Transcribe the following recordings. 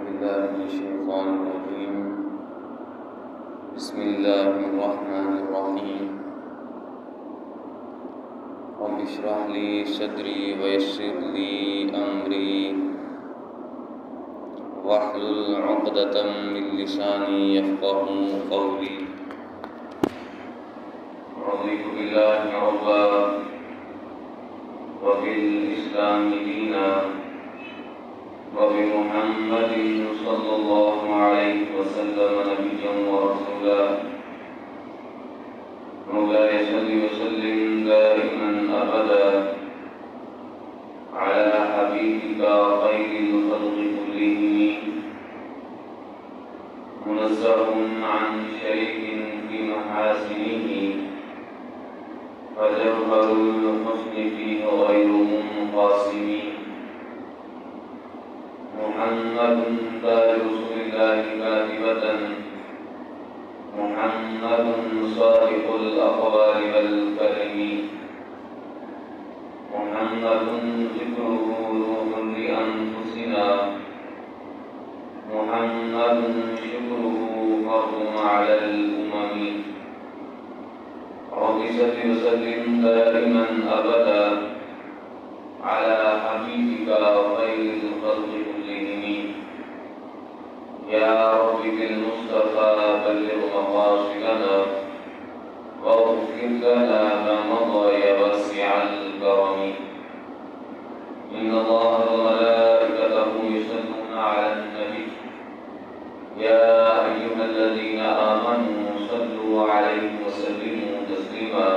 بالله من الشيطان الرجيم. بسم الله الرحمن الرحيم. رب اشرح لي صدري ويسر لي أمري واحلل عقدة من لساني يفقهوا قولي. رضيت بالله ربا وبالإسلام دينا وبمحمد صلى الله عليه وسلم نبيا ورسولا. مولاي صل وسلم دائما أبدا على حبيبك خير الخلق كلهم، منزه عن شريك في محاسنه، فجوهر الحسن فيه غير منقسم. محمد تاج رسول الله كاتبة، محمد صادق الأقوال والكلم، محمد ذكره روح لأنفسنا، محمد شكره فرض على الأمم. رب صل وسلم دائما أبدا على حبيبك خير الخلق كلهم. يا رب بالمصطفى بلغ مقاصدنا واغفر لنا ما مضى يا واسع الكرم. إن الله وملائكته يصلون على النبي يا أيها الذين آمنوا صلوا عليه وسلموا تسليما.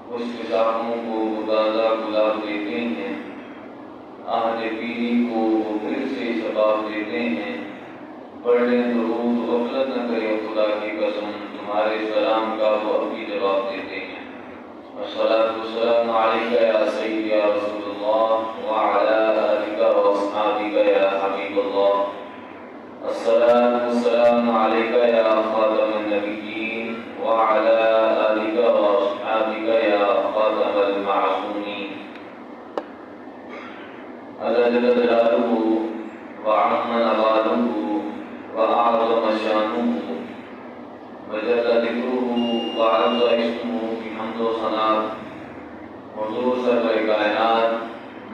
کچھ کتابوں کو تازہ گلاب دیتے ہیں، عہد پیری کو پھر سے شباب دیتے ہیں. پڑھ لیں درود، غفلت نہ کرے خدا کی قسم، تمہارے سلام کا وہ ابھی جواب دیتے ہیں. الصلاۃ والسلام علیک یا سیدی یا رسول اللہ وعلی آلک واصحابک یا حبیب اللہ. الصلاۃ والسلام علیک یا خاتم النبیین وعلی آلک واصحابک یا خاتم المعصومین. اللہ جل جلالہ وعظم نوالہ وأعظم شانه وجل ذكره وعز اسمه بحمد و ثنا. حضور سرور کائنات،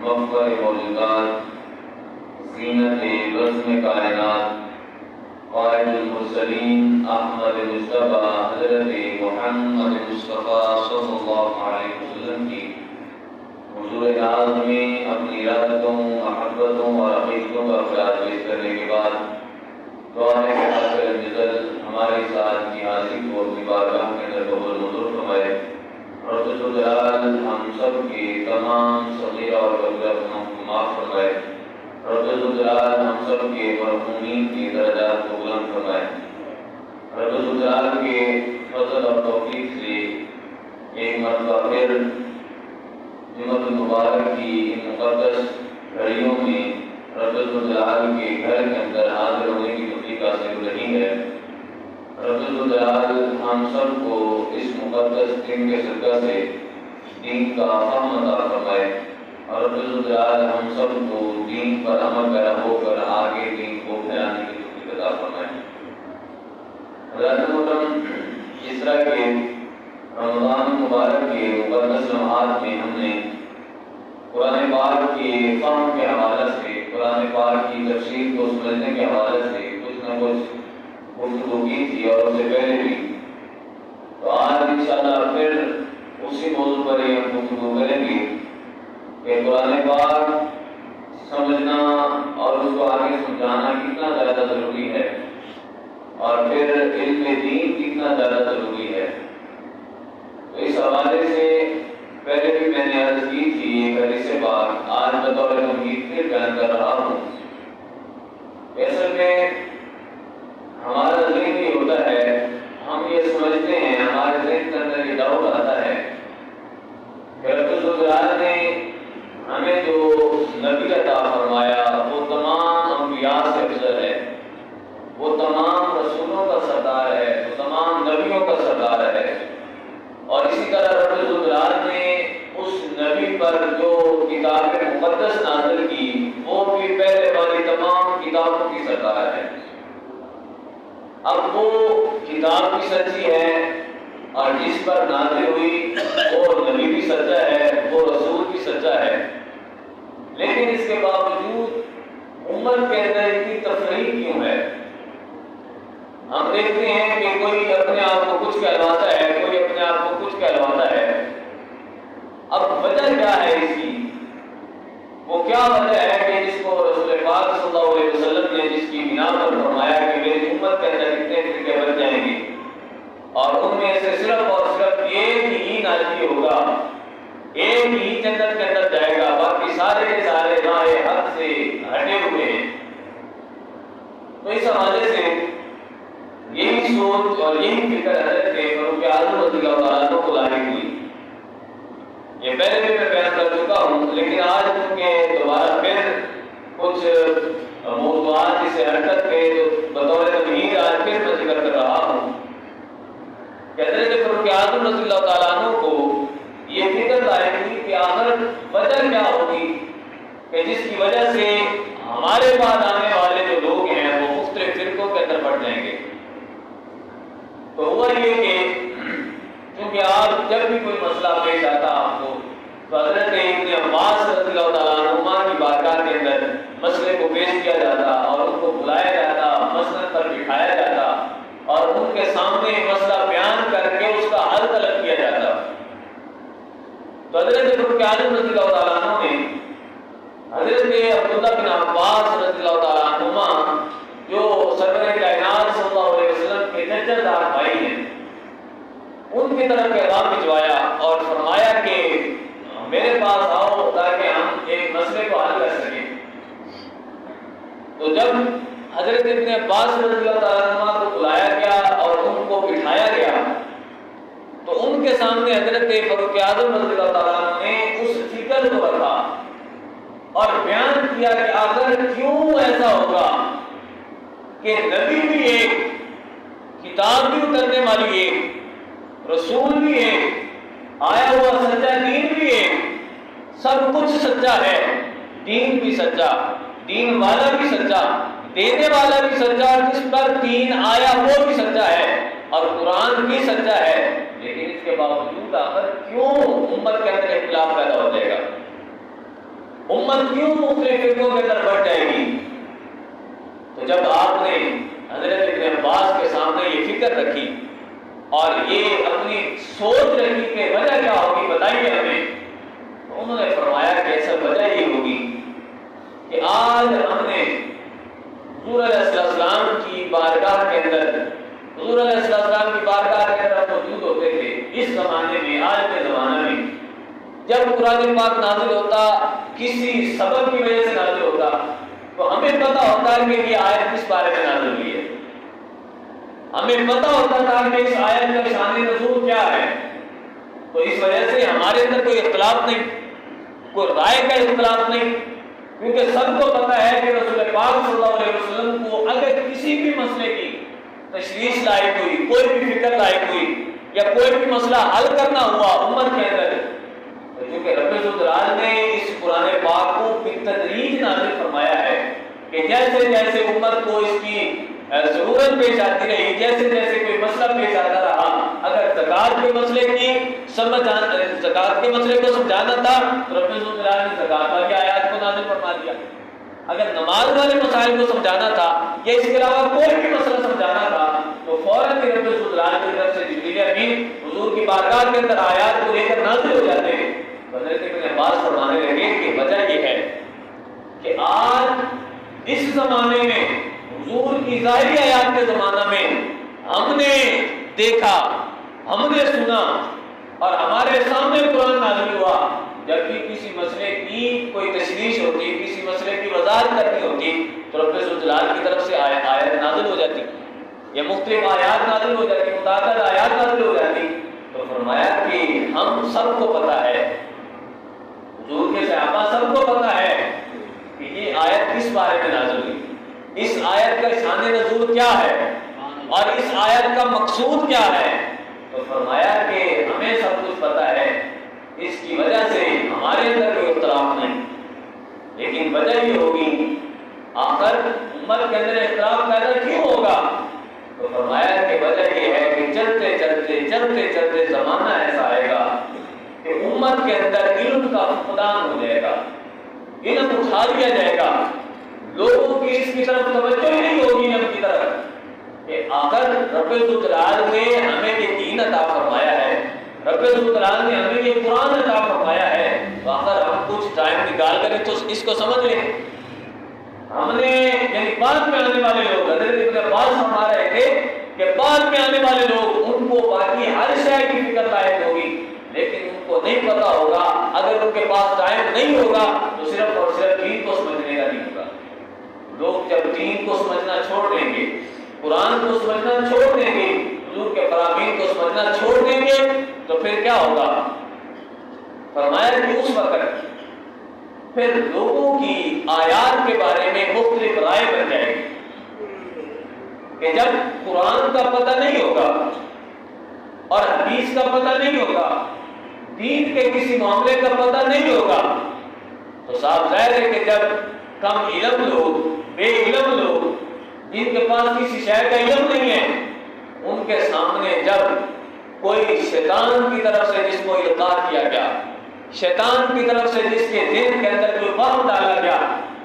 مفخر موجودات، زینت بزم کائنات، قائد المرسلین احمد مصطفیٰ حضرت محمد مصطفیٰ صلی اللہ علیہ وسلم کی حضور ناز میں اپنی ارادتوں، محبتوں اور عقیدتوں کا خراج پیش کرنے کے بعد دعا ہے کہ حاضر جزل ہمارے ساتھ کی حاضری کو اپنی بارگاہ کے اندر قبول منظور فرمائے. رب ذوالجلال ہم سب کے تمام صغیرہ اور کبیرہ گناہوں کو معاف فرمائے. رب ذوالجلال ہم سب کے مرحومین کی درجات کو بلند فرمائے. رب ذوالجلال کے فضل اور توفیق سے ایک مرتبہ پھر جمعۃ المبارک کی ان مقدس گھڑیوں میں رب ذوالجلال کے گھر کے اندر حاضر ہونے کی توفیق حاصل ہو رہی ہے. رب ذوالجلال ہم سب کو اس مقدس دن کے صدقہ سے دین کا فہم عطا فرمائے اور رب ذوالجلال ہم سب کو دین پر عمل پیرا ہو کر آگے دین کو پھیلانے کی توفیق عطا فرمائے. حضرات محترم، اس طرح کے رمضان مبارک کے مقدس لمحات میں ہم نے قرآن پاک کے فہم کے حوالے سے، قرآن پاک کی تفسیر کو سمجھنے کے حوالے سے کچھ نہ کچھ گفتگو کی تھی اور اس سے پہلے بھی. تو آج انشاءاللہ پھر اسی موضوع پر ہی ہم گفتگو کریں گے کہ قرآن پاک سمجھنا اور اس کو آگے سمجھانا کتنا زیادہ ضروری ہے اور پھر علم دین کتنا زیادہ ضروری ہے. تو اس حوالے سے پہلے بھی میں نے عرض کی تھی ایک حدیث پاک، آج بطور تمہید پھر بیان کر رہا ہوں. اصل میں ہمارا ذہن یہ ہوتا ہے، ہم یہ سمجھتے ہیں، ہمارے ذہن کے اندر یہ ڈاؤٹ آتا ہے کہ رب ذوالجلال نے ہمیں جو نبی عطا فرمایا وہ تمام انبیاء سے افضل ہے، وہ تمام رسولوں کا سردار ہے، وہ تمام نبیوں کا سردار ہے. اور اسی طرح رب ذوالجلال نے اس نبی پر جو کتاب مقدس نازل کی وہ بھی پہلے والی تمام کتابوں کی سردار ہے۔ اب وہ کتاب بھی سچی ہے اور جس پر نازل ہوئی وہ نبی بھی سچا ہے، وہ رسول بھی سچا ہے، لیکن اس کے باوجود امت کے اندر اتنی تفریق کیوں ہے؟ ہم دیکھتے ہیں کہ کوئی اپنے آپ کو کچھ کہلواتا ہے، کوئی اپنے آپ کو کچھ کہلواتا ہے۔ اب وجہ کیا ہے اس کی؟ وہ کیا وجہ ہے کہ جس کو رسول پاک صلی اللہ علیہ وسلم نے جس کی بنا پر فرمایا کہ میری امت کے اندر اتنے فرقے بن جائیں گے اور ان میں سے صرف اور صرف ایک ہی ناجی ہوگا، ایک ہی جنت کے اندر جائے گا، باقی سارے کے سارے راہ حق سے ہٹے ہوئے ہیں۔ تو اس حوالے سے یہی سوچ اور یہی فکر حضرت فاروق اعظم رضی اللہ تعالیٰ عنہ کو لاحق ہوئی۔ یہ پہلے بھی میں بیان کر چکا ہوں، لیکن آج چونکہ دوبارہ پھر کچھ موضوعات سے حرکت کے جو بطور تمہید آج پھر میں ذکر کر رہا ہوں کہ حضرت فاروق اعظم رضی اللہ تعالیٰ عنہ کو یہ فکر لاحق ہوئی کہ آخر وجہ کیا ہوگی کہ جس کی وجہ سے ہمارے بعد آنے والے جو لوگ ہیں وہ مختلف فرقوں کے اندر بڑھ جائیں گے۔ تو ہوا یہ کہ کیونکہ آپ جب بھی کوئی مسئلہ پیش آتا آپ کو تو حضرت ابن عباس رضی اللہ تعالیٰ عنہما کی بارگاہ کے اندر مسئلے کو پیش کیا جاتا اور ان کو بلایا جاتا، مسند پر بٹھایا جاتا اور ان کے سامنے مسئلہ بیان کر کے اس کا حل طلب کیا جاتا۔ تو حضرت فاروق اعظم رضی اللہ تعالیٰ عنہ نے حضرت عبداللہ بن عباس رضی اللہ تعالیٰ عنہما جو سرور کائنات صلی اللہ علیہ وسلم کے جدار بھائی ہیں ان کی طرف پیغام بھجوایا اور فرمایا کہ میرے پاس آؤ تاکہ ہم ایک مسئلے کو حل کر سکیں۔ تو جب حضرت ابن عباس رضی اللہ تعالیٰ عنہ کو بلایا گیا اور ان کو بٹھایا گیا تو ان کے سامنے حضرت فاروق اعظم رضی اللہ تعالیٰ عنہ نے اس فکر کو رکھا اور بیان کیا کہ آخر کیوں ایسا ہوگا کہ نبی بھی ایک، کتاب بھی اترنے والی ایک، رسول بھی ایک، آیا ہوا سچا دین بھی ایک، سب کچھ سچا ہے، دین بھی سچا، دین والا بھی سچا، دینے والا بھی سچا، جس پر دین آیا وہ بھی سچا ہے اور قرآن بھی سچا ہے، لیکن اس کے باوجود آخر کیوں امت کے اندر اختلاف پیدا ہو جائے گا؟ امت کیوں مختلف فرقوں کے اندر بڑھ جائے گی؟ تو جب آپ نے حضرت ابن عباس کے سامنے یہ فکر رکھی اور یہ اپنی سوچ رکھی کہ وجہ کیا ہوگی بتائیے ہمیں، تو انہوں نے فرمایا کہ ایسا وجہ یہ ہوگی کہ آج ہم نے حضور علیہ السلام کی بارگاہ کے اندر، حضور علیہ السلام کی بارگاہ کے اندر موجود ہوتے تھے اس زمانے میں، آج کے زمانے میں جب قرآن پاک نازل ہوتا کسی سبب کی وجہ سے نازل ہوتا تو ہمیں پتہ ہوتا ہے کہ یہ آیت کس بارے میں نازل ہوئی ہے، ہمیں پتہ ہوتا تھا کہ اس آیت کا شان نزول کیا ہے۔ تو اس وجہ سے ہمارے اندر کوئی اختلاف نہیں، کوئی رائے کا اختلاف نہیں، کیونکہ سب کو پتہ ہے کہ رسول پاک صلی اللہ علیہ وسلم کو اگر کسی بھی مسئلے کی تشویش لاحق ہوئی، کوئی بھی فکر لاحق ہوئی یا کوئی بھی مسئلہ حل کرنا ہوا امت کے اندر، کیونکہ رب العزت نے اس قرآن پاک کو بالتدریج نازل فرمایا ہے کہ جیسے جیسے امت کو اس کی ضرورت پیش آتی رہی، جیسے جیسے کوئی مسئلہ پیش آتا رہا، اگر زکوٰۃ کے مسئلے کی زکوٰۃ کے مسئلے کو سمجھانا تھا تو رب العزت نے زکوٰۃ والی آیات کو نازل فرما دیا، اگر نماز والے مسائل کو سمجھانا تھا یا اس کے علاوہ کوئی بھی مسئلہ سمجھانا تھا تو فوراً رب العزت کی طرف سے جبریل امین حضور کی بارگاہ کے اندر آیات کو لے کر نازل ہو جاتے ہیں۔ حضرت ابن عباس فرمانے لگے کہ وجہ یہ ہے کہ آج اس زمانے میں حضور کی ظاہری آیات کے زمانہ میں ہم نے دیکھا، ہم نے سنا اور ہمارے سامنے قرآن نازل ہوا، جب بھی کسی مسئلے کی کوئی تشویش ہوتی، کسی مسئلے کی وضاحت کرنی ہوتی تو رب العزت کی طرف سے آیات نازل ہو جاتی، یہ مختلف آیات نازل ہو جاتی، متعدد آیات نازل ہو جاتی۔ تو فرمایا کہ ہم سب کو پتہ ہے، حضور کے صحابہ سب کو پتہ ہے کہ یہ آیت کس بارے میں نازل ہوئی، اس آیت کا شان نزول کیا ہے اور اس آیت کا مقصود کیا ہے۔ تو فرمایا کہ ہمیں سب کچھ پتہ ہے، اس کی وجہ سے ہمارے اندر کوئی اختلاف نہیں، لیکن وجہ یہ ہوگی آخر امت کے اندر اختلاف پیدا کیوں ہوگا؟ تو فرمایا کہ وجہ یہ ہے کہ چلتے چلتے زمانہ ایسا آئے گا کہ امت کے اندر علم کا فقدان ہو جائے گا، علم اٹھا لیا جائے گا، لوگوں کی اس کی طرف توجہ ہی نہیں ہوگی علم کی طرف کہ آخر رب الجلال نے ہمیں یہ دین عطا فرمایا ہے، رب الجلال نے ہمیں یہ قرآن عطا فرمایا ہے، تو آخر ہم کچھ ٹائم نکال کر تو اس کو سمجھ لیں۔ ہم نے یعنی بعد میں آنے والے لوگ، حضرت ابن عباس فرما رہے تھے کہ بعد میں آنے والے لوگ ان کو باقی ہر شے کی فکر لاحق ہوگی، لیکن ان کو نہیں پتا ہوگا، اگر ان کے پاس ٹائم نہیں ہوگا تو صرف اور صرف دین کو سمجھنے کا نہیں ہوگا۔ لوگ جب دین کو سمجھنا چھوڑ دیں گے، قرآن کو سمجھنا چھوڑ دیں گے، حضور کے فرامین کو سمجھنا چھوڑ دیں گے، تو پھر کیا ہوگا؟ فرمایا کہ اس وقت پھر لوگوں کی آیات کے بارے میں مختلف رائے بن جائے گی کہ جب قرآن کا پتہ نہیں ہوگا اور حدیث کا پتہ نہیں ہوگا، دین کے کسی معاملے کا پتہ نہیں ہوگا، تو صاحب ظاہر ہے کہ جب کم علم لوگ، بے علم لوگ، جن کے پاس کسی شے کا علم نہیں ہے، ان کے سامنے جب کوئی شیطان کی طرف سے جس کو القاء کیا گیا، شیطان کی طرف سے جس کے ذہن کے اندر کوئی وہم ڈالا گیا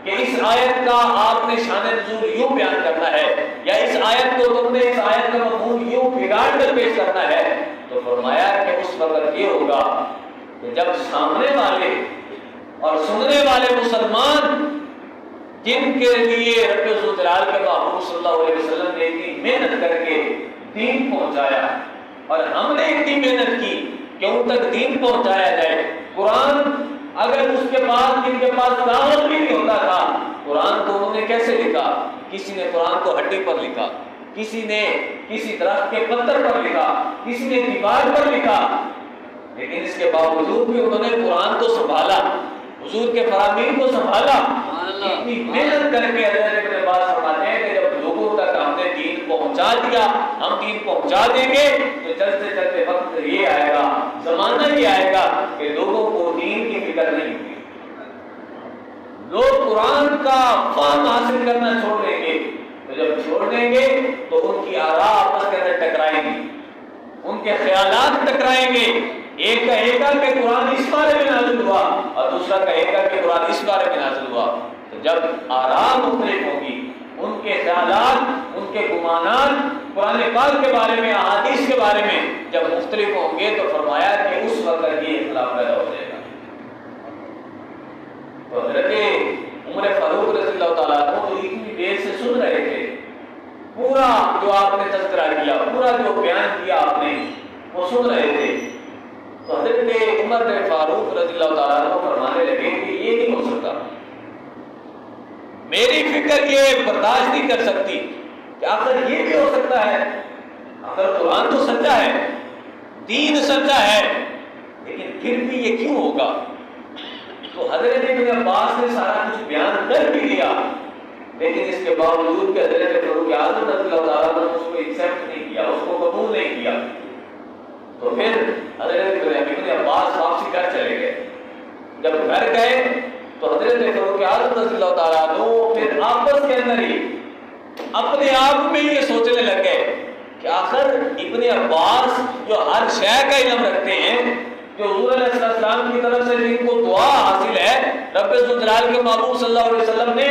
کہ اس آیت کا آپ نے شان نزول یوں بیان کرنا ہے، یا اس آیت کو تم نے اس آیت کا مفہوم یوں بگاڑ کر پیش کرنا ہے، تو فرمایا کہ اس وقت یہ ہوگا کہ جب سامنے والے اور سننے والے مسلمان جن کے لیے رب الجلال کے محبوب صلی اللہ علیہ وسلم نے اتنی محنت کر کے دین پہنچایا، اور ہم نے اتنی محنت کی کہ ان تک دین پہنچایا جائے، قرآن اگر اس کے بعد جن کے پاس کاغذ بھی نہیں ہوتا تھا، قرآن کو انہوں نے کیسے لکھا؟ کسی نے قرآن کو ہڈی پر لکھا، کسی نے کسی درخت کے پتھر پر لکھا، کسی نے دیوار پر لکھا، لیکن اس کے باوجود بھی انہوں نے قرآن کو سنبھالا، حضور کے فرامین کو سنبھالا، اتنی محنت کر کے حضرت ابن عباس فرماتے ہیں کہ جب لوگوں تک ہم نے دین پہنچا دیا، ہم دین پہنچا دیں گے تو چلتے چلتے وقت یہ آئے گا، زمانہ یہ آئے گا کہ لوگوں کو دین کی فکر نہیں ہوگی، لوگ قرآن کا فہم حاصل کرنا چھوڑ دیں گے، تو جب چھوڑ دیں گے تو ان کی آراء آپس کے اندر ٹکرائیں گی، ان کے خیالات ٹکرائیں گے، ایک کہے گا کہ قرآن اس بارے میں نازل ہوا اور دوسرا کہے گا کہ قرآن اس بارے میں نازل ہوا، تو جب آراء مختلف ہوگی، ان کے خیالات، ان کے گمانات قرآن پاک کے بارے میں، احادیث کے بارے میں جب مختلف ہوں گے، تو فرمایا کہ اس وقت یہ اختلاف پیدا ہو جائے گا۔ تو حضرت عمر فاروق رضی اللہ تعالیٰ عنہ اتنی دیر سے سن رہے تھے، پورا جو آپ نے تذکرہ کیا، پورا جو بیان کیا آپ نے، وہ سن رہے تھے، تو حضرت عمر فاروق رضی اللہ تعالیٰ عنہ فرمانے لگے کہ یہ نہیں ہو سکتا، میری فکر یہ برداشت نہیں کر سکتی کہ آخر یہ بھی ہو سکتا ہے، آخر قرآن تو سچا ہے، دین سچا ہے، لیکن پھر بھی یہ کیوں ہوگا؟ تو حضرت ابن عباس نے سارا کچھ بیان کر بھی لیا، لیکن اس کے باوجود کہ حضرت فاروق اعظم رضی اللہ تعالیٰ عنہ اس کو ایکسپٹ نہیں کیا، اس کو قبول نہیں کیا، تو پھر حضرت ابن عباس واپسی گھر چلے گئے۔ جب گھر گئے تو حضرت فاروق اعظم رضی اللہ تعالیٰ عنہ پھر آپس کے اندر ہی اپنے آپ میں یہ سوچنے لگ گئے کہ آخر ابن عباس جو ہر شے کا علم رکھتے ہیں، جو حضور علیہ السلام کی طرف سے جن کو دعا حاصل ہے، رب الجلال کے محبوب صلی اللہ علیہ وسلم نے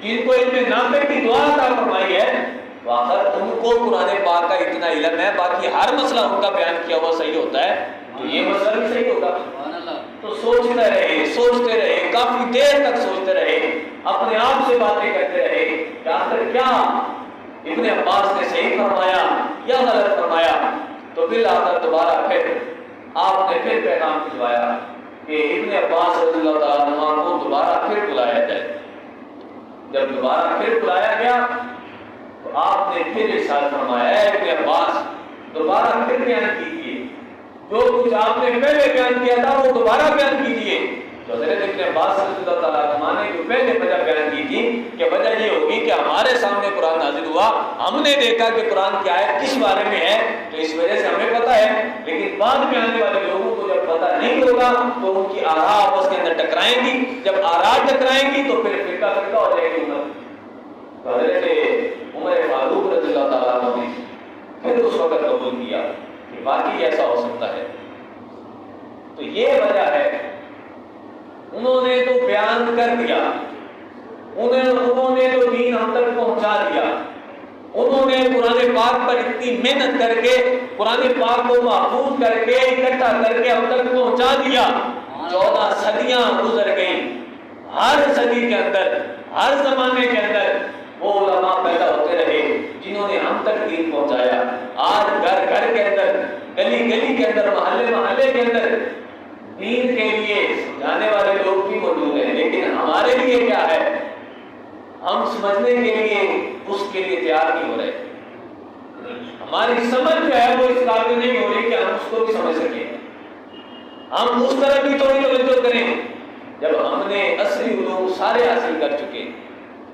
جن کو علم نافع کی دعا عطا فرمائی ہے، تو آخر ان کو قرآن پاک کا اتنا علم ہے، باقی ہر مسئلہ ان کا بیان کیا ہوا صحیح ہوتا ہے، تو یہ مسئلہ بھی صحیح ہوگا۔ تو سوچتے رہے، کافی دیر تک سوچتے رہے، اپنے آپ سے باتیں کرتے رہے کہ آخر کیا ابن عباس نے صحیح فرمایا یا غلط فرمایا۔ تو بالآخر دوبارہ پھر آپ نے پھر پیغام بھجوایا کہ ابن عباس رضی اللہ تعالیٰ عنہ کو دوبارہ پھر بلایا جائے۔ جب دوبارہ پھر بلایا گیا تو آپ نے پھر ارشاد فرمایا، اے ابن عباس دوبارہ پھر بیان کیجیے، جو کچھ آپ نے پہلے بیان کیا تھا وہ دوبارہ بیان کیجیے۔ تو حضرت ابن عباس رضی اللہ تعالیٰ عنہ نے جو پہلے وجہ بیان کی تھی کہ وجہ یہ ہوگی کہ ہمارے سامنے قرآن نازل ہوا، ہم نے دیکھا کہ قرآن کی آیت کس بارے میں ہے، تو اس وجہ سے ہمیں پتہ ہے، لیکن بعد میں آنے والے لوگوں کو جب پتہ نہیں ہوگا تو ان کی آراء آپس کے اندر ٹکرائیں گی، جب آراء ٹکرائیں گی تو پھر فرقہ ہو جائے گی امت۔ تو حضرت عمر فاروق رضی اللہ تعالیٰ عنہ نے پھر اس وقت قبول کیا کہ واقعی ایسا ہو سکتا ہے۔ تو یہ وجہ ہے، انہوں نے تو بیان کر دیا، انہوں نے تو دین ہم تک پہنچا دیا، انہوں نے قرآن پاک پر اتنی محنت کر کے قرآن پاک کو محفوظ کر کے اکٹھا کر کے ہم تک پہنچا دیا۔ 14 صدیاں گزر گئیں، ہر صدی کے اندر، ہر زمانے کے اندر وہ علماء پیدا ہوتے رہے جنہوں نے ہم تک دین پہنچایا۔ آج گھر گھر کے اندر، گلی گلی کے اندر، محلے محلے کے اندر دین کے لیے جانے والے لوگ بھی موجود ہیں، لیکن ہمارے لیے کیا ہے؟ ہم سمجھنے کے لیے اس کے لیے تیار نہیں ہو رہے۔ ہماری سمجھ جو ہے وہ اس قابل نہیں ہو رہی کہ ہم اس کو بھی سمجھ سکیں، ہم اس طرح بھی تھوڑی توجہ کریں۔ جب ہم نے اصلی علوم سارے حاصل کر چکے،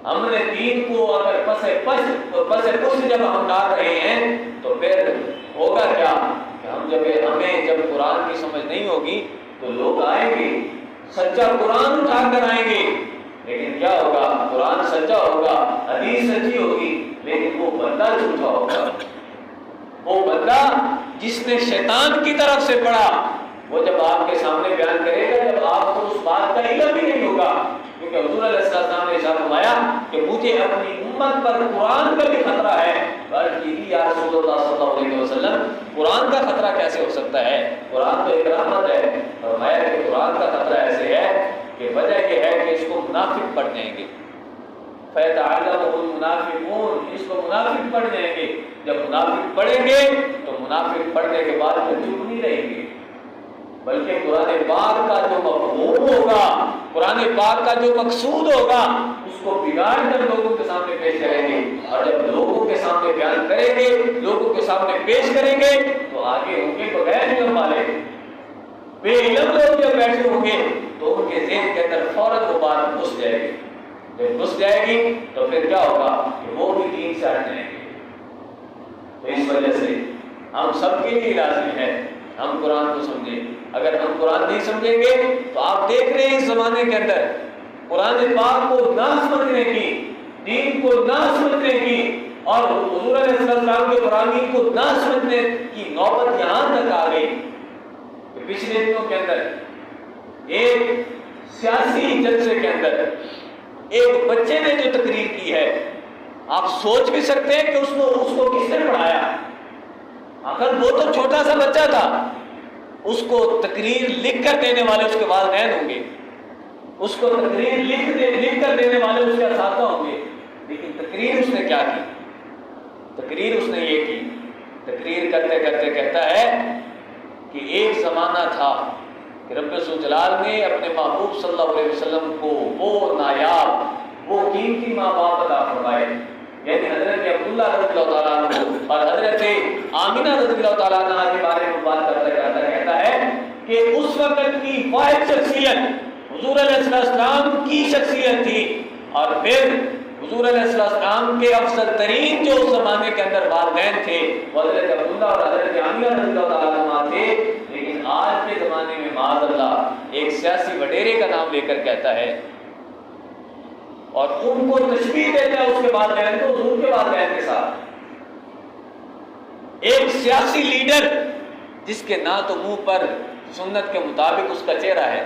ہم نے دین کو اگر پس جب ہم ڈال رہے ہیں تو پھر ہوگا کیا کہ ہمیں جب قرآن کی سمجھ نہیں ہوگی تو لوگ آئیں گے، سچا قرآن اٹھا کر آئیں گے، لیکن کیا ہوگا؟ قرآن سچا ہوگا، حدیث سچی ہوگی، لیکن وہ بندہ جھوٹا ہوگا۔ وہ بندہ جس نے شیطان کی طرف سے پڑھا، وہ جب آپ کے سامنے بیان کرے گا، جب آپ کو اس بات کا علم بھی نہیں ہوگا، کیونکہ حضور علیہ السلام نے ارشاد فرمایا کہ مجھے اپنی امت پر قرآن کا بھی خطرہ ہے۔ یا رسول اللہ صلی اللہ علیہ وسلم، قرآن کا خطرہ کیسے ہو سکتا ہے؟ قرآن تو ایک رحمت ہے۔ فرمایا کہ قرآن کا خطرہ ایسے ہے کہ وجہ یہ ہے کہ اس کو منافق پڑھ جائیں گے، فَيَتَعَلَّمُهُ الْمُنَافِقُونَ، اس کو منافق پڑھ جائیں گے۔ جب منافق پڑھیں گے تو منافق پڑھنے کے بعد پھر چپ نہیں رہیں گے، بلکہ قرآن پاک کا جو مفہوم ہوگا، قرآن پاک کا جو مقصود ہوگا، اس کو بگاڑ کر لوگوں کے سامنے پیش کریں گے۔ اور جب لوگوں کے سامنے بیان کریں گے، لوگوں کے سامنے پیش کریں گے تو آگے ہوں گے بغیر علم والے، بے علم لوگ جب بیٹھے ہوں گے تو ان کے ذہن کے اندر فوراً وہ بات گھس جائے گی۔ جب گھس جائے گی تو پھر کیا ہوگا کہ وہ بھی دین سے ہٹ جائیں گے۔ تو اس وجہ سے ہم سب کے لیے لازم ہے ہم قرآن کو سمجھیں۔ اگر ہم قرآن نہیں سمجھیں گے تو آپ دیکھ رہے ہیں اس زمانے کے اندر قرآن پاک کو نہ سمجھنے کی، دین کو نہ سمجھنے کی اور حضور علیہ السلام کے فرامین کو نہ سمجھنے کی نوبت یہاں تک آ گئی کہ پچھلے دنوں کے اندر ایک سیاسی جلسے کے اندر ایک بچے نے جو تقریر کی ہے، آپ سوچ بھی سکتے ہیں کہ اس کو کس نے پڑھایا؟ آخر وہ تو چھوٹا سا بچہ تھا، اس کو تقریر لکھ کر دینے والے اس کے والدین ہوں گے، اس کو تقریر لکھ کر دینے والے اس کے اساتذہ ہوں گے، لیکن تقریر اس نے کیا کی؟ تقریر اس نے یہ کی، تقریر کرتے کرتے کہتا ہے کہ ایک زمانہ تھا کہ رب ذوالجلال نے اپنے محبوب صلی اللہ علیہ وسلم کو وہ نایاب، وہ قیمتی ماں باپ عطا فرمائے، یعنی حضرت عبداللہ رضی اللہ تعالیٰ عنہ اور حضرت آمینہ رضی اللہ تعالیٰ عنہ کے بارے میں بات کرتا کہتا ہے کہ اس وقت کی واحد شخصیت حضور علیہ السلام کی شخصیت تھی، اور پھر حضور علیہ السلام کے افضل ترین جو اس زمانے کے اندر والدین تھے وہ حضرت عبداللہ اور حضرت آمینہ رضی اللہ تعالیٰ عنہ تھے، لیکن آج کے زمانے میں معاذ اللہ ایک سیاسی وڈیرے کا نام لے کر کہتا ہے اور ان کو تشبیہ دیتا ہے اس کے والدین کو حضور کے والدین کے ساتھ۔ ایک سیاسی لیڈر جس کے نہ تو منہ پر سنت کے مطابق اس کا چہرہ ہے،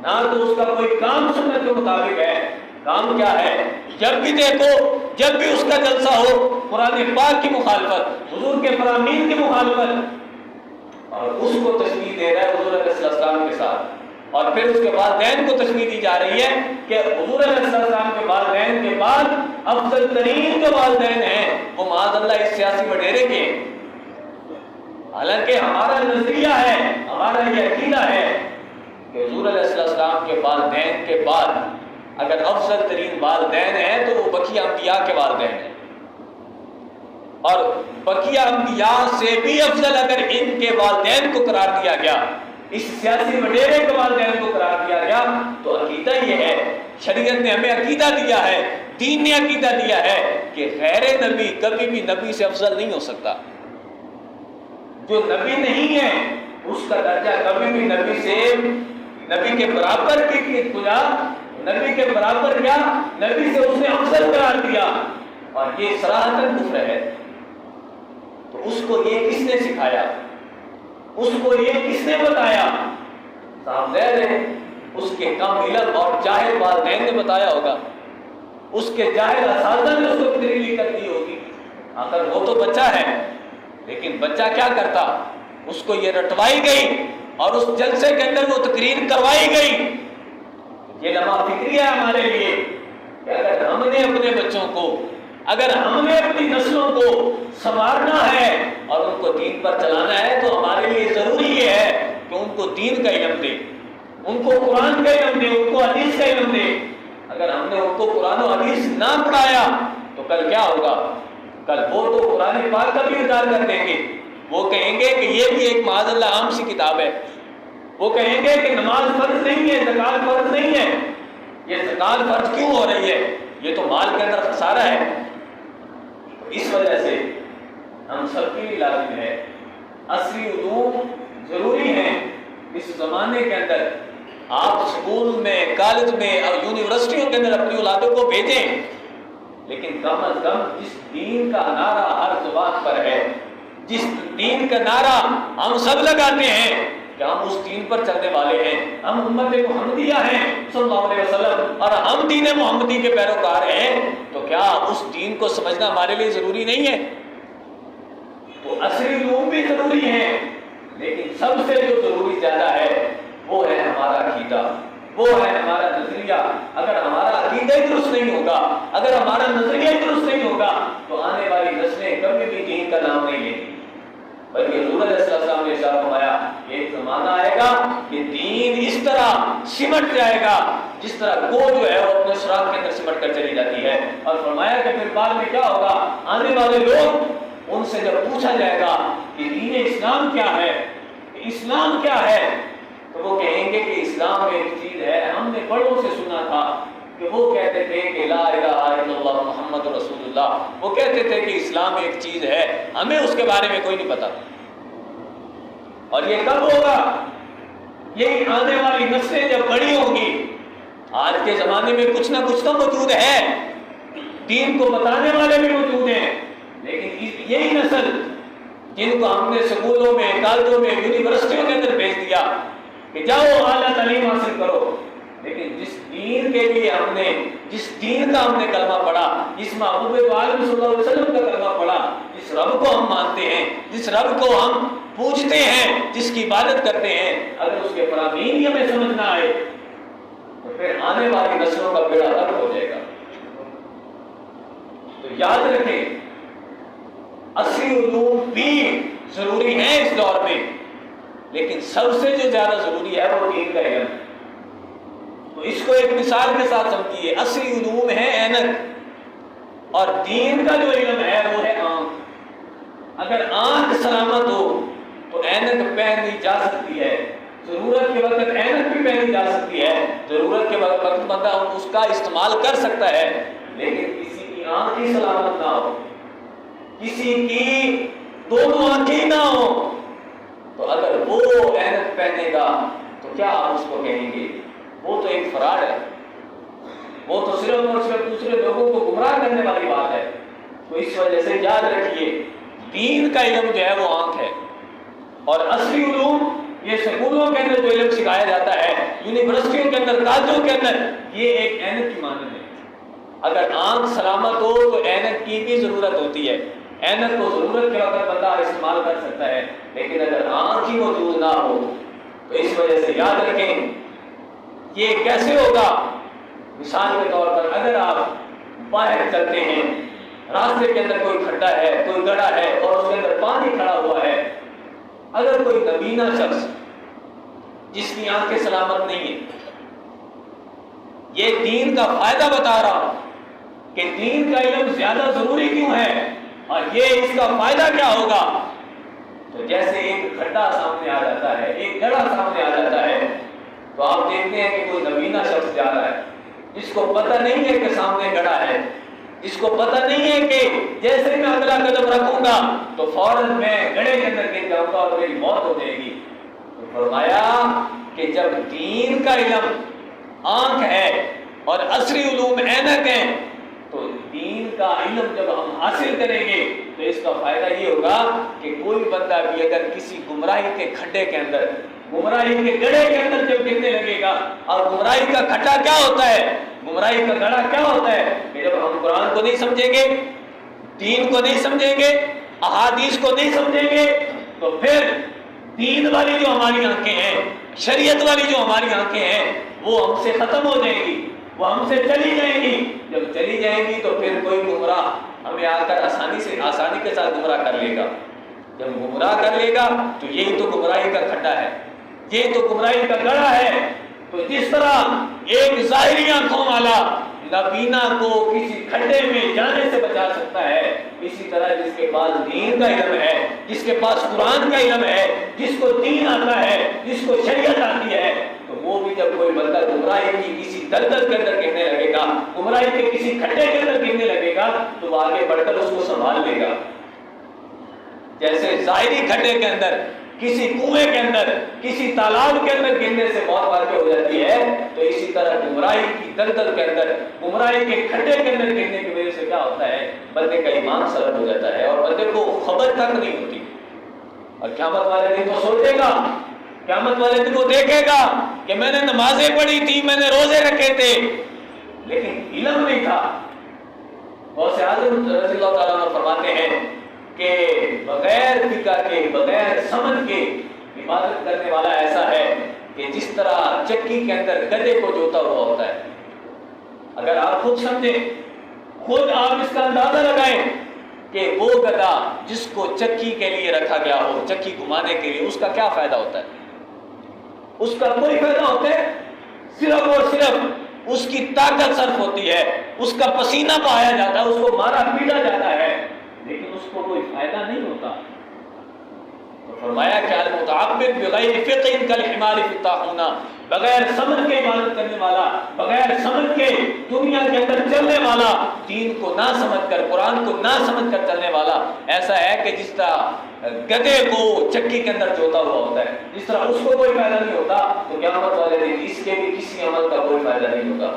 نہ تو اس کا کوئی کام سنت کے مطابق ہے۔ کام کیا ہے؟ جب بھی دیکھو، جب بھی اس کا جلسہ ہو، قرآن پاک کی مخالفت، حضور کے فرامین کی مخالفت، اور اس کو تشبیہ دے رہا ہے حضور علیہ السلام کے ساتھ، اور پھر اس کے والدین کو تشبیہ دی جا رہی ہے کہ حضور علیہ السلام کے والدین کے بعد افضل ترین جو والدین ہیں وہ معاذ اللہ اس سیاسی وڈیرے کے۔ حالانکہ ہمارا نظریہ ہے، ہمارا یہ عقیدہ ہے کہ حضور علیہ السلام کے والدین کے بعد اگر افضل ترین والدین ہیں تو وہ بقیہ انبیاء کے والدین ہیں، اور بقیہ انبیاء سے بھی افضل اگر ان کے والدین کو قرار دیا گیا، اس سیاسی وڈیرے کے والدین کو قرار دیا گیا، تو عقیدہ یہ ہے، شریعت نے ہمیں عقیدہ دیا ہے، دین نے عقیدہ دیا ہے کہ غیر نبی کبھی بھی نبی سے افضل نہیں ہو سکتا۔ جو نبی نہیں ہے اس کا درجہ کبھی بھی نبی کے برابر کی کجا نبی کے برابر کیا، نبی سے اس نے افضل قرار دیا، اور یہ صراحتاً کفر ہے۔ تو اس کو یہ کس نے سکھایا، اس کو یہ کس نے بتایا؟ صاحب ظاہر ہے اس کے کم علم اور جاہل والدین نے بتایا ہوگا، اس کے جاہل اساتذہ نے اس کو تقریر کر دی ہوگی۔ اگر وہ تو بچہ ہے، لیکن بچہ کیا کرتا، اس کو یہ رٹوائی گئی اور اس جلسے کے اندر وہ تقریر کروائی گئی۔ یہ لمحہ فکری ہے ہمارے لیے کہ اگر ہم نے اپنے بچوں کو، اگر ہم نے اپنی نسلوں کو سنوارنا ہے اور ان کو دین پر چلانا ہے، تو ہمارے لیے ضروری یہ ہے کہ ان کو دین کا علم دے، ان کو قرآن کا علم دے، ان کو حدیث کا علم دے۔ اگر ہم نے ان کو قرآن و حدیث نہ پڑھایا تو کل کیا ہوگا؟ کل وہ تو قرآن پاک کا بھی انکار کر دیں گے، وہ کہیں گے کہ یہ بھی ایک معاذ اللہ عام سی کتاب ہے، وہ کہیں گے کہ نماز فرض نہیں ہے، زکوٰۃ فرض نہیں ہے، یہ زکوٰۃ فرض کیوں ہو رہی ہے، یہ تو مال کے اندر خسارہ ہے۔ اس وجہ سے ہم سب کے لیے لازم ہے، عصری علوم ضروری ہیں۔ اس زمانے کے اندر آپ اسکول میں، کالج میں اور یونیورسٹیوں کے اندر اپنی اولادوں کو بھیجیں، لیکن کم از کم جس دین کا نعرہ ہر زبان پر ہے، جس دین کا نعرہ ہم سب لگاتے ہیں کہ ہم اس دین پر چلنے والے ہیں، ہم امت محمدیہ ہیں صلی اللہ علیہ وسلم، اور ہم دین محمدی کے پیروکار ہیں، تو کیا اس دین کو سمجھنا ہمارے لیے ضروری نہیں ہے؟ تو عصری علوم بھی ضروری ہیں، لیکن سب سے جو ضروری زیادہ ہے وہ ہے ہمارا عقیدہ، وہ ہے ہمارا نظریہ۔ اگر ہمارا عقیدہ ہی درست نہیں ہوگا، اگر ہمارا نظریہ ہی درست نہیں ہوگا، تو آنے والی نسلیں کبھی بھی دین کا نام نہیں لیں گی۔ بلکہ حضور علیہ السلام نے ارشاد فرمایا ایک زمانہ آئے گا کہ دین اس طرح سمٹ جائے گا جس طرح گو جو ہے وہ اپنے سراغ کے اندر سمٹ کر چلی جاتی ہے، اور فرمایا کہ پھر بعد میں کیا ہوگا، آنے والے لوگ ان سے جب پوچھا جائے گا کہ دین اسلام کیا ہے، اسلام کیا ہے، تو وہ کہیں گے کہ اسلام ایک چیز ہے، ہم نے بڑوں سے سنا تھا کہ وہ کہتے تھے کہ لا الہ الا اللہ محمد رسول اللہ، وہ کہتے تھے کہ اسلام ایک چیز ہے، ہمیں اس کے بارے میں کوئی نہیں پتا۔ اور یہ کب ہوگا؟ یہ آنے والی نسلیں جب بڑی ہوں گی۔ آج کے زمانے میں کچھ نہ کچھ تو موجود ہے، دین کو بتانے والے بھی موجود ہیں، لیکن یہی نسل جن کو ہم نے اسکولوں میں، کالجوں میں، یونیورسٹیوں کے اندر بھیج دیا کہ جاؤ اعلیٰ تعلیم حاصل کرو، لیکن جس دین کے لیے ہم نے، جس دین کا ہم نے کلمہ پڑھا، جس محبوب عالم صلی اللہ علیہ وسلم کا کلمہ پڑھا، جس رب کو ہم مانتے ہیں، جس رب کو ہم پوجتے ہیں، جس کی عبادت کرتے ہیں، اگر اس کے فرامین ہی ہمیں سمجھ نہ آئے تو پھر آنے والی نسلوں کا بیڑا غرق ہو جائے گا۔ تو یاد رکھیں عصری علوم بھی ضروری ہیں اس دور میں، لیکن سب سے جو زیادہ ضروری ہے وہ دین کا علم۔ تو اس کو ایک مثال کے ساتھ سمجھیے، عصری علوم ہے اینک، اور دین کا جو علم ہے وہ ہے آنکھ۔ اگر آنکھ سلامت ہو تو اینک پہنی جا سکتی ہے، ضرورت کے وقت اینک بھی پہنی جا سکتی ہے، ضرورت کے وقت بندہ اس کا استعمال کر سکتا ہے، لیکن کسی کی آنکھ ہی سلامت نہ ہو، کسی کی دونوں آنکھیں نہ ہو، تو اگر وہ اینک پہنے گا تو کیا آپ اس کو کہیں گے؟ وہ تو ایک فراڈ ہے، وہ تو صرف اور صرف دوسرے لوگوں کو گمراہ کرنے والی بات ہے۔ تو اس وجہ سے یاد رکھیے دین کا علم جو ہے وہ آنکھ ہے، اور عصری علوم یہ سکولوں کے اندر جو علم سکھایا جاتا ہے، یونیورسٹیوں کے اندر، کالجوں کے اندر، یہ ایک اینک کی مانند ہے۔ اگر آنکھ سلامت ہو تو اینک کی بھی ضرورت ہوتی ہے، اینک کو ضرورت کے وقت بندہ استعمال کر سکتا ہے، لیکن اگر آنکھ ہی موجود نہ ہو تو اس وجہ سے یاد رکھیں یہ کیسے ہوگا۔ مثال کے طور پر اگر آپ باہر چلتے ہیں، راستے کے اندر کوئی کھڈا ہے، کوئی گڑھا ہے اور اس کے اندر پانی کھڑا ہوا ہے، اگر کوئی نبینا شخص جس کی آنکھیں سلامت نہیں ہیں، یہ دین کا فائدہ بتا رہا ہوں کہ دین کا علم زیادہ ضروری کیوں ہے اور یہ اس کا فائدہ کیا ہوگا، تو جیسے ایک کھڈا سامنے آ جاتا ہے، ایک گڑھا سامنے آ جاتا ہے، تو آپ دیکھتے ہیں کہ کوئی نبینا شخص جا رہا ہے جس کو پتہ نہیں ہے کہ سامنے گڑھا ہے، جس کو پتہ نہیں ہے کہ جیسے میں اگلا قدم رکھوں گا تو فوراً میں گڑھے کے اندر گر جاؤں گا اور میری موت ہو جائے گی۔ تو فرمایا کہ جب دین کا علم آنکھ ہے اور عصری علوم اینک ہیں، تو دین کا علم جب ہم حاصل کریں گے تو اس کا فائدہ یہ ہوگا کہ کوئی بندہ بھی اگر کسی گمراہی کے کھڈے کے اندر، گمراہی کے گڑھے کے اندر جب گرنے لگے گا، اور گمراہی کا کھڈا کیا ہوتا ہے، گمراہی کا گڑھا کیا ہوتا ہے کہ جب ہم قرآن کو نہیں سمجھیں گے، دین کو نہیں سمجھیں گے، احادیث کو نہیں سمجھیں گے، تو پھر دین والی جو ہماری آنکھیں ہیں، شریعت والی جو ہماری آنکھیں ہیں، وہ ہم سے ختم ہو جائیں گی، وہ ہم سے چلی جائیں گی۔ جب چلی جائیں گی تو پھر کوئی گمراہ ہمیں آ کر آسانی کے ساتھ گمراہ کر لے گا۔ جب گمراہ کر لے گا تو یہی تو گمراہی کا کھڈا ہے، یہ تو گمراہی کا گڑھا ہے۔ تو جس طرح ایک ظاہری آنکھوں والا نابینا کو کسی کھڈے میں جانے سے بچا سکتا ہے، اسی طرح جس کے پاس دین کا علم ہے، جس کے پاس قرآن کا علم ہے، جس کو دین آتا ہے، جس کو شریعت آتی ہے، تو وہ بھی جب کوئی بندہ گمراہی کی کسی دلدل کے اندر گرنے لگے گا، گمراہی کے کسی کھڈے کے اندر گرنے لگے گا، تو وہ آگے بڑھ کر اس کو سنبھال لے گا۔ جیسے ظاہری کھڈے کے اندر، کسی کنویں کے اندر، کسی تالاب کے اندر گرنے سے موت واقع ہو جاتی ہے، تو اسی طرح گمراہی کی دلدل کے اندر، گمراہی کے کھڈے کے اندر گرنے کی وجہ سے کیا ہوتا ہے، بندے کا ایمان سلب ہو جاتا ہے اور بندے کو خبر تک نہیں ہوتی۔ اور قیامت والے دن کو سوچے گا، قیامت والے دن کو دیکھے گا کہ میں نے نمازیں پڑھی تھی، میں نے روزے رکھے تھے، لیکن علم نہیں تھا۔ غوث اعظم رضی اللہ تعالیٰ عنہ فرماتے ہیں کہ بغیر فقہ کے، بغیر سمجھ کے عبادت کرنے والا ایسا ہے کہ جس طرح چکی کے اندر گدھے کو جوتا ہوا ہوتا ہے۔ اگر آپ خود سمجھیں، خود آپ اس کا اندازہ لگائیں کہ وہ گدھا جس کو چکی کے لیے رکھا گیا ہو، چکی گھمانے کے لیے، اس کا کیا فائدہ ہوتا ہے؟ اس کا کوئی فائدہ ہوتا ہے؟ صرف اور صرف اس کی طاقت صرف ہوتی ہے، اس کا پسینہ بہایا جاتا ہے، اس کو مارا پیٹا جاتا ہے، لیکن اس کو کوئی فائدہ نہیں ہوتا۔ تو فرمایا کہ المتعبد بغیر فقہ کالحمار فی الطاحونہ، بغیر سمجھ کے عبادت کرنے والا، بغیر سمجھ کے دنیا کے اندر چلنے والا، دین کو نہ سمجھ کر، قرآن کو نہ سمجھ کر چلنے والا ایسا ہے کہ جس طرح گدھے کو چکی کے اندر جوتا ہوا ہوتا ہے، جس طرح اس کو کوئی فائدہ نہیں ہوتا، تو قیامت والے دن اس کے بھی کسی عمل کا کوئی فائدہ نہیں ہوگا۔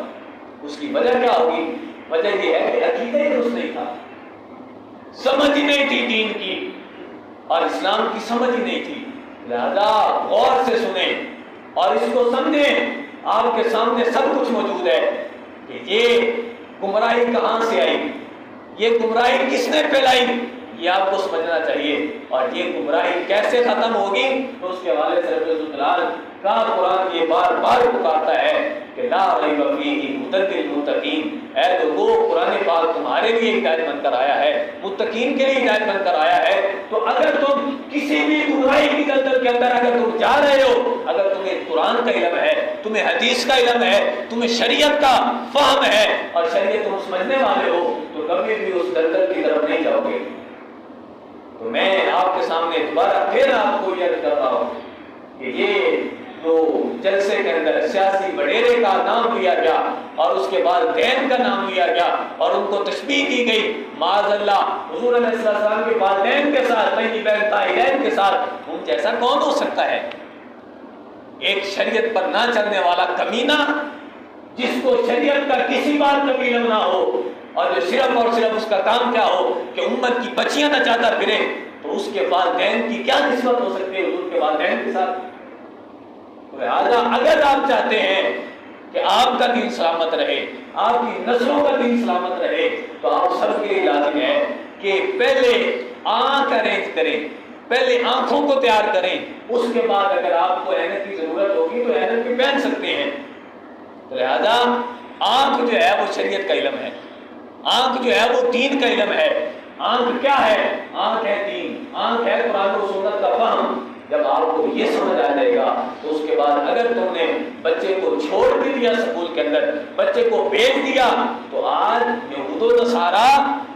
اس کی وجہ کیا ہوگی؟ وجہ یہ ہے کہ عقیدہ ہی درست نہیں تھا، سمجھ ہی نہیں تھی دین کی، اور اسلام کی سمجھ ہی نہیں تھی۔ لہذا غور سے سنیں اور اس کو سمجھیں، آپ کے سامنے سب کچھ موجود ہے کہ یہ گمراہی کہاں سے آئی، یہ گمراہی کس نے پھیلائی، یہ آپ کو سمجھنا چاہیے، اور یہ گمراہی کیسے ختم ہوگی، تو اس کے حوالے سے رب الجلال کا قرآن یہ بار بار پکارتا ہے کہ لا ریب فیہ ھدی للمتقین۔ اے لوگو، قرآن پاک تمہارے لیے ہدایت بن کر آیا ہے، متقین کے لیے ہدایت بن کر آیا ہے۔ تو اگر تم کسی بھی گمراہی کی دلدل کے اندر اگر تم جا رہے ہو، اگر تمہیں قرآن کا علم ہے، تمہیں حدیث کا علم ہے، تمہیں شریعت کا فہم ہے اور شریعت تم سمجھنے والے ہو، تو کبھی بھی اس دلدل کی طرف نہیں جاؤ گے۔ تو میں آپ کے سامنے دوبارہ پھر آپ کو یاد کرتا ہوں کہ یہ جو جلسے کے اندر سیاسی وڈیرے کا نام لیا گیا اور اس کے بعد دین کا نام لیا گیا اور ان کو تشبیہ دی گئی، معاذ اللہ حضور علیہ السلام کے والدین کے ساتھ، طیبین طاہرین کے ساتھ، ان جیسا کون ہو سکتا ہے؟ ایک شریعت پر نہ چلنے والا کمینہ، جس کو شریعت کا کسی بات کا بھی علم نہ ہو، اور جو صرف اور صرف اس کا کام کیا ہو کہ امت کی بچیاں نچاتا پھرے، تو اس کے والدین کی کیا نسبت ہو سکتی ہے حضور کے والدین کے ساتھ؟ لہذا اگر آپ چاہتے ہیں کہ آپ کا دین سلامت رہے، آپ کی نسلوں کا دین سلامت رہے، تو آپ سب کے لیے لازم ہے کہ پہلے آنکھ ارینج کریں، پہلے آنکھوں کو تیار کریں، اس کے بعد اگر آپ کو اینک کی ضرورت ہوگی تو اینک بھی پہن سکتے ہیں۔ لہذا آنکھ جو ہے وہ شریعت کا علم ہے، آنکھ جو ہے وہ دین کا علم ہے۔ آنکھ کیا ہے؟ آنکھ ہے دین، آنکھ ہے قرآن و سنت کا فہم۔ جب آپ کو یہ سمجھ آ جائے گا تو اس کے بعد اگر تم نے بچے کو چھوڑ بھی دیا اسکول کے اندر، بچے کو بھیج دیا، تو آج یہود و نصارا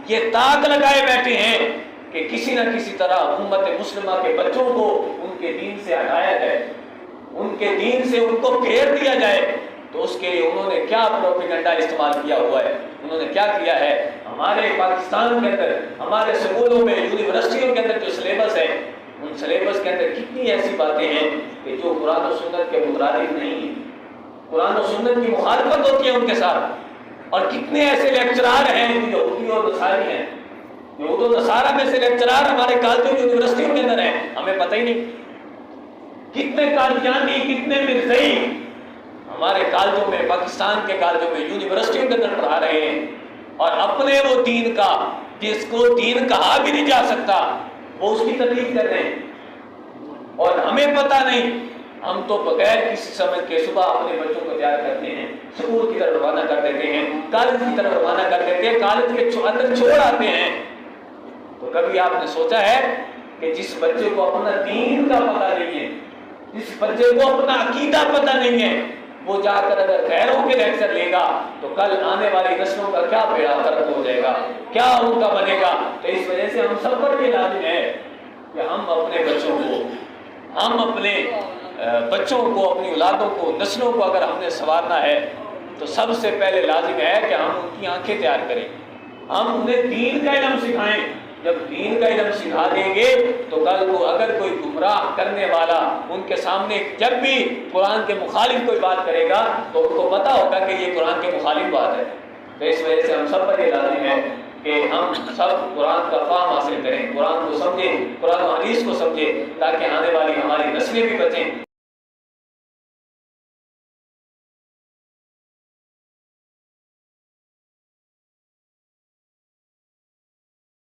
یہ تاک لگائے بیٹھے ہیں کہ کسی نہ کسی طرح امت مسلمہ کے بچوں کو ان کے دین سے ہٹایا جائے، ان کے دین سے ان کو پھیر دیا جائے۔ تو اس کے لیے انہوں نے کیا پروپیگنڈا استعمال کیا ہوا ہے، انہوں نے کیا کیا ہے؟ ہمارے پاکستان کے اندر، ہمارے اسکولوں میں، یونیورسٹیوں کے اندر جو سلیبس ہے، ان سلیبس کے اندر کتنی ایسی باتیں ہیں کہ جو قرآن و سنت کے مترادف نہیں ہیں۔ قرآن و سنت کی مخالفت ہوتی ہے ان کے ساتھ. اور کتنے ایسے لیکچرار ہیں جو یہودی اور نصاری ہیں، یہود و نصارہ میں سے لیکچرار ہمارے کالجوں یونیورسٹیوں کے اندر ہیں، ہمیں پتہ ہی نہیں. کتنے قادیانی، کتنے مرزئی ہمارے کالجوں میں، پاکستان کے کالجوں میں، یونیورسٹیوں کے اندر پڑھا رہے ہیں، اور اپنے وہ دین کا جس کو دین کہا بھی نہیں جا سکتا وہ اس کی تبلیغ کر رہے ہیں. اور ہمیں پتہ نہیں، ہم تو بغیر کسی سمجھ کے صبح اپنے بچوں کو تیار کرتے ہیں، اسکول کی طرف روانہ کر دیتے ہیں، کالج کی طرف روانہ کر دیتے ہیں، کالج کے اندر چھوڑ آتے ہیں. تو کبھی آپ نے سوچا ہے کہ جس بچے کو اپنا دین کا پتہ نہیں ہے، جس بچے کو اپنا عقیدہ پتہ نہیں ہے، وہ جا کر اگر غیروں کے لیکچر لے گا تو کل آنے والی نسلوں کا کیا بیڑا غرق ہو جائے گا، کیا ان کا بنے گا. تو اس وجہ سے ہم سب پر یہ لازم ہے کہ ہم اپنے بچوں کو، ہم اپنے بچوں کو، اپنی اولادوں کو، نسلوں کو اگر ہم نے سنوارنا ہے تو سب سے پہلے لازم ہے کہ ہم ان کی آنکھیں تیار کریں، ہم انہیں دین کا علم سکھائیں. جب دین کا علم سکھا دیں گے تو کل کو اگر کوئی گمراہ کرنے والا ان کے سامنے جب بھی قرآن کے مخالف کوئی بات کرے گا تو ان کو پتہ ہوگا کہ یہ قرآن کے مخالف بات ہے. تو اس وجہ سے ہم سب پر یہ لازم ہے کہ ہم سب قرآن کا فہم حاصل کریں، قرآن کو سمجھیں، قرآن و حدیث کو سمجھیں، تاکہ آنے والی ہماری نسلیں بھی بچیں.